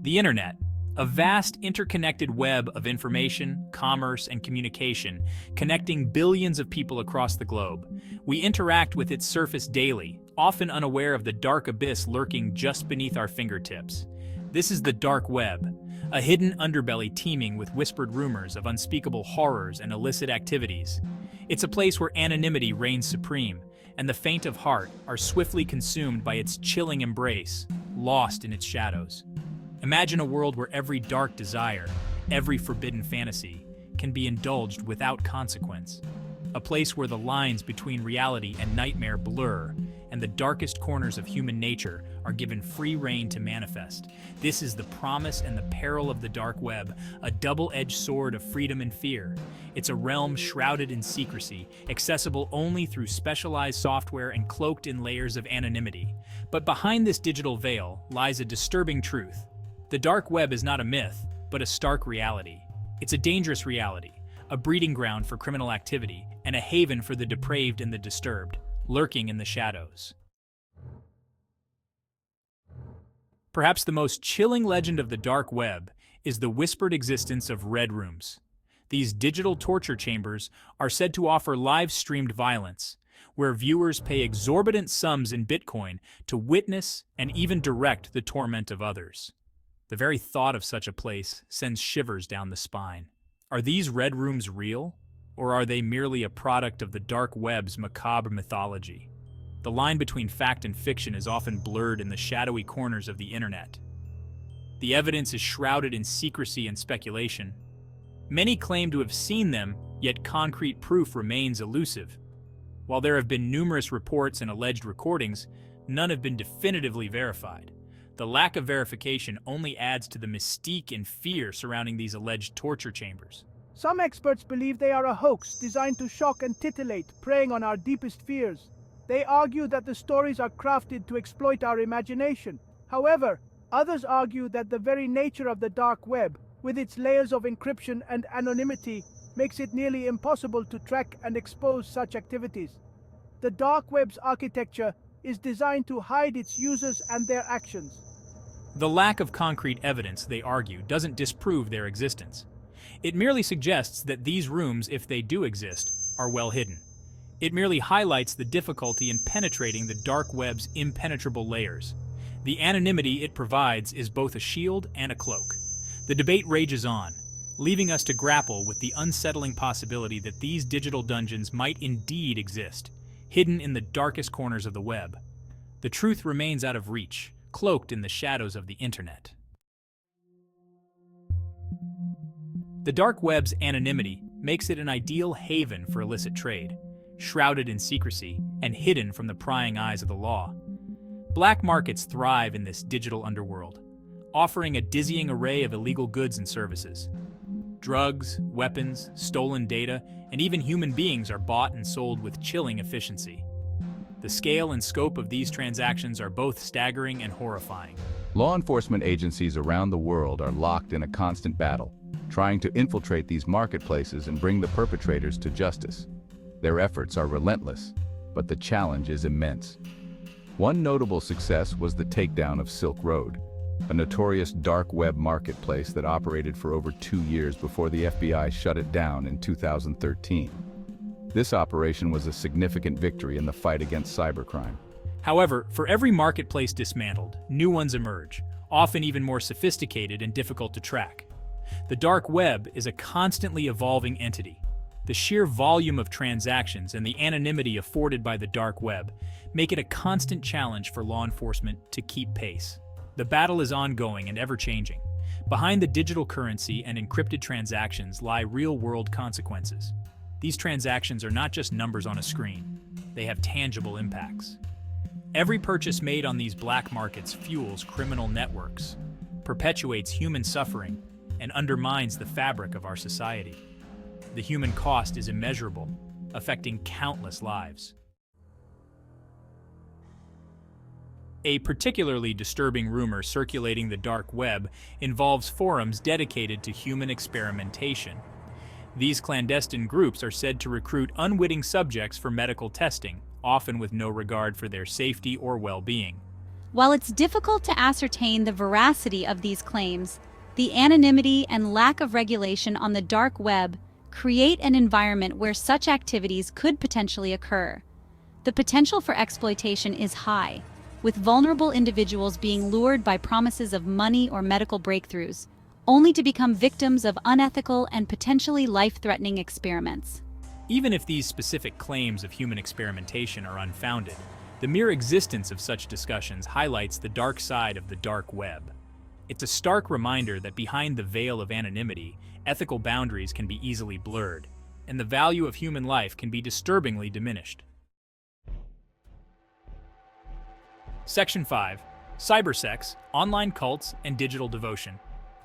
The Internet, a vast interconnected web of information, commerce, and communication connecting billions of people across the globe. We interact with its surface daily, often unaware of the dark abyss lurking just beneath our fingertips. This is the dark web, a hidden underbelly teeming with whispered rumors of unspeakable horrors and illicit activities. It's a place where anonymity reigns supreme, and the faint of heart are swiftly consumed by its chilling embrace, lost in its shadows. Imagine a world where every dark desire, every forbidden fantasy, can be indulged without consequence. A place where the lines between reality and nightmare blur, and the darkest corners of human nature are given free rein to manifest. This is the promise and the peril of the dark web, a double-edged sword of freedom and fear. It's a realm shrouded in secrecy, accessible only through specialized software and cloaked in layers of anonymity. But behind this digital veil lies a disturbing truth. The dark web is not a myth, but a stark reality. It's a dangerous reality, a breeding ground for criminal activity, and a haven for the depraved and the disturbed, lurking in the shadows. Perhaps the most chilling legend of the dark web is the whispered existence of red rooms. These digital torture chambers are said to offer live-streamed violence, where viewers pay exorbitant sums in Bitcoin to witness and even direct the torment of others. The very thought of such a place sends shivers down the spine. Are these red rooms real, or are they merely a product of the dark web's macabre mythology? The line between fact and fiction is often blurred in the shadowy corners of the internet. The evidence is shrouded in secrecy and speculation. Many claim to have seen them, yet concrete proof remains elusive. While there have been numerous reports and alleged recordings, none have been definitively verified. The lack of verification only adds to the mystique and fear surrounding these alleged torture chambers. Some experts believe they are a hoax designed to shock and titillate, preying on our deepest fears. They argue that the stories are crafted to exploit our imagination. However, others argue that the very nature of the dark web, with its layers of encryption and anonymity, makes it nearly impossible to track and expose such activities. The dark web's architecture is designed to hide its users and their actions. The lack of concrete evidence, they argue, doesn't disprove their existence. It merely suggests that these rooms, if they do exist, are well hidden. It merely highlights the difficulty in penetrating the dark web's impenetrable layers. The anonymity it provides is both a shield and a cloak. The debate rages on, leaving us to grapple with the unsettling possibility that these digital dungeons might indeed exist, hidden in the darkest corners of the web. The truth remains out of reach, cloaked in the shadows of the internet. The dark web's anonymity makes it an ideal haven for illicit trade, shrouded in secrecy and hidden from the prying eyes of the law. Black markets thrive in this digital underworld, offering a dizzying array of illegal goods and services. Drugs, weapons, stolen data, and even human beings are bought and sold with chilling efficiency. The scale and scope of these transactions are both staggering and horrifying. Law enforcement agencies around the world are locked in a constant battle, trying to infiltrate these marketplaces and bring the perpetrators to justice. Their efforts are relentless, but the challenge is immense. One notable success was the takedown of Silk Road, a notorious dark web marketplace that operated for over 2 years before the FBI shut it down in 2013. This operation was a significant victory in the fight against cybercrime. However, for every marketplace dismantled, new ones emerge, often even more sophisticated and difficult to track. The dark web is a constantly evolving entity. The sheer volume of transactions and the anonymity afforded by the dark web make it a constant challenge for law enforcement to keep pace. The battle is ongoing and ever-changing. Behind the digital currency and encrypted transactions lie real-world consequences. These transactions are not just numbers on a screen. They have tangible impacts. Every purchase made on these black markets fuels criminal networks, perpetuates human suffering, and undermines the fabric of our society. The human cost is immeasurable, affecting countless lives. A particularly disturbing rumor circulating the dark web involves forums dedicated to human experimentation. These clandestine groups are said to recruit unwitting subjects for medical testing, often with no regard for their safety or well-being. While it's difficult to ascertain the veracity of these claims, the anonymity and lack of regulation on the dark web create an environment where such activities could potentially occur. The potential for exploitation is high, with vulnerable individuals being lured by promises of money or medical breakthroughs, only to become victims of unethical and potentially life-threatening experiments. Even if these specific claims of human experimentation are unfounded, the mere existence of such discussions highlights the dark side of the dark web. It's a stark reminder that behind the veil of anonymity, ethical boundaries can be easily blurred, and the value of human life can be disturbingly diminished. Section 5. Cybersex, Online Cults, and Digital Devotion.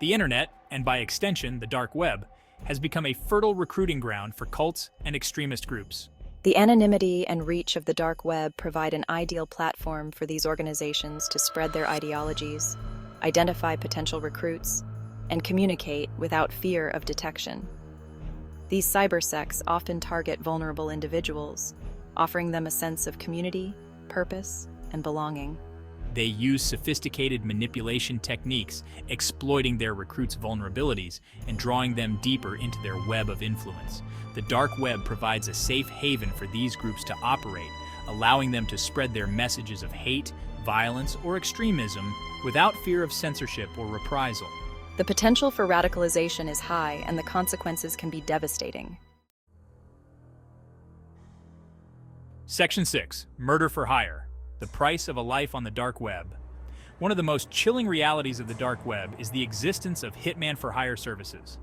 The internet, and by extension the dark web, has become a fertile recruiting ground for cults and extremist groups. The anonymity and reach of the dark web provide an ideal platform for these organizations to spread their ideologies, identify potential recruits, and communicate without fear of detection. These cybersects often target vulnerable individuals, offering them a sense of community, purpose, and belonging. They use sophisticated manipulation techniques, exploiting their recruits' vulnerabilities and drawing them deeper into their web of influence. The dark web provides a safe haven for these groups to operate, allowing them to spread their messages of hate, violence, or extremism without fear of censorship or reprisal. The potential for radicalization is high, and the consequences can be devastating. Section 6. Murder for hire. The price of a life on the dark web. One of the most chilling realities of the dark web is the existence of hitman-for-hire services.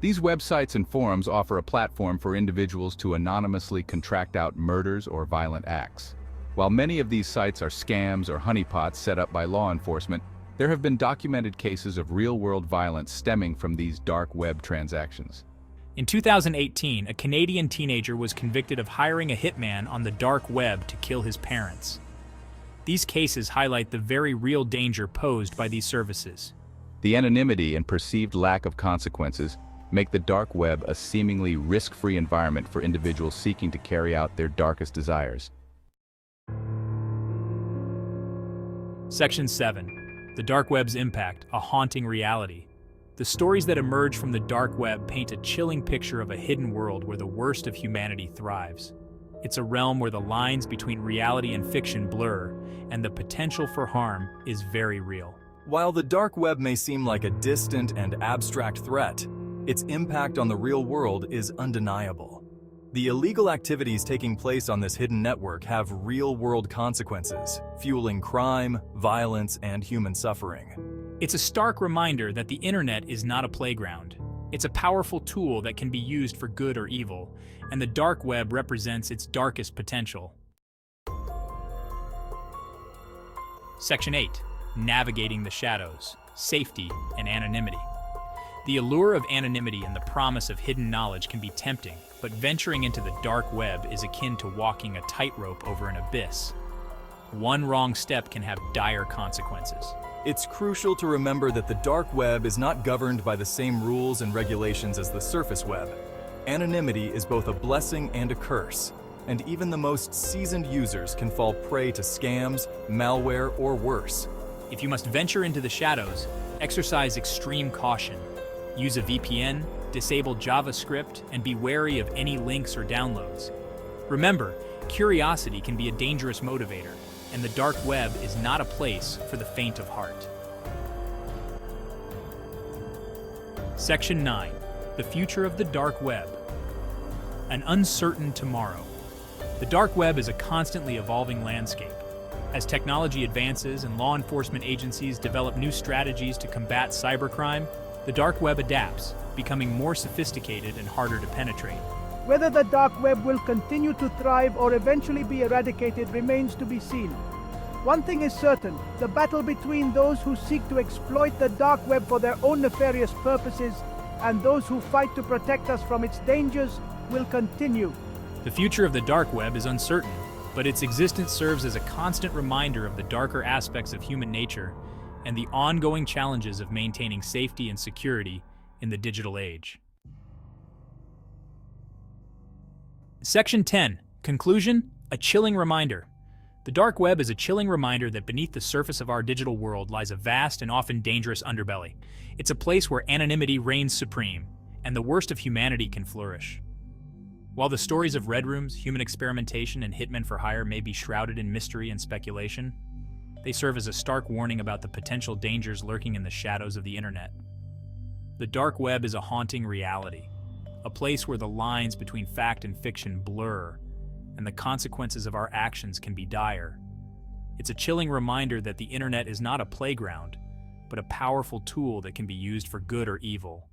These websites and forums offer a platform for individuals to anonymously contract out murders or violent acts. While many of these sites are scams or honeypots set up by law enforcement, there have been documented cases of real-world violence stemming from these dark web transactions. In 2018, a Canadian teenager was convicted of hiring a hitman on the dark web to kill his parents. These cases highlight the very real danger posed by these services. The anonymity and perceived lack of consequences make the dark web a seemingly risk-free environment for individuals seeking to carry out their darkest desires. Section 7. The dark web's impact, a haunting reality. The stories that emerge from the dark web paint a chilling picture of a hidden world where the worst of humanity thrives. It's a realm where the lines between reality and fiction blur, and the potential for harm is very real. While the dark web may seem like a distant and abstract threat, its impact on the real world is undeniable. The illegal activities taking place on this hidden network have real-world consequences, fueling crime, violence, and human suffering. It's a stark reminder that the internet is not a playground. It's a powerful tool that can be used for good or evil, and the dark web represents its darkest potential. Section 8. Navigating the shadows, safety, and anonymity. The allure of anonymity and the promise of hidden knowledge can be tempting, but venturing into the dark web is akin to walking a tightrope over an abyss. One wrong step can have dire consequences. It's crucial to remember that the dark web is not governed by the same rules and regulations as the surface web. Anonymity is both a blessing and a curse, and even the most seasoned users can fall prey to scams, malware, or worse. If you must venture into the shadows, exercise extreme caution. Use a VPN, disable JavaScript, and be wary of any links or downloads. Remember, curiosity can be a dangerous motivator, and the dark web is not a place for the faint of heart. Section 9. The future of the dark web. An uncertain tomorrow. The dark web is a constantly evolving landscape. As technology advances and law enforcement agencies develop new strategies to combat cybercrime, the dark web adapts, becoming more sophisticated and harder to penetrate. Whether the dark web will continue to thrive or eventually be eradicated remains to be seen. One thing is certain, the battle between those who seek to exploit the dark web for their own nefarious purposes and those who fight to protect us from its dangers will continue. The future of the dark web is uncertain, but its existence serves as a constant reminder of the darker aspects of human nature and the ongoing challenges of maintaining safety and security in the digital age. Section 10. Conclusion, a chilling reminder. The dark web is a chilling reminder that beneath the surface of our digital world lies a vast and often dangerous underbelly. It's a place where anonymity reigns supreme, and the worst of humanity can flourish. While the stories of red rooms, human experimentation, and hitmen for hire may be shrouded in mystery and speculation, they serve as a stark warning about the potential dangers lurking in the shadows of the internet. The dark web is a haunting reality, a place where the lines between fact and fiction blur, and the consequences of our actions can be dire. It's a chilling reminder that the internet is not a playground, but a powerful tool that can be used for good or evil.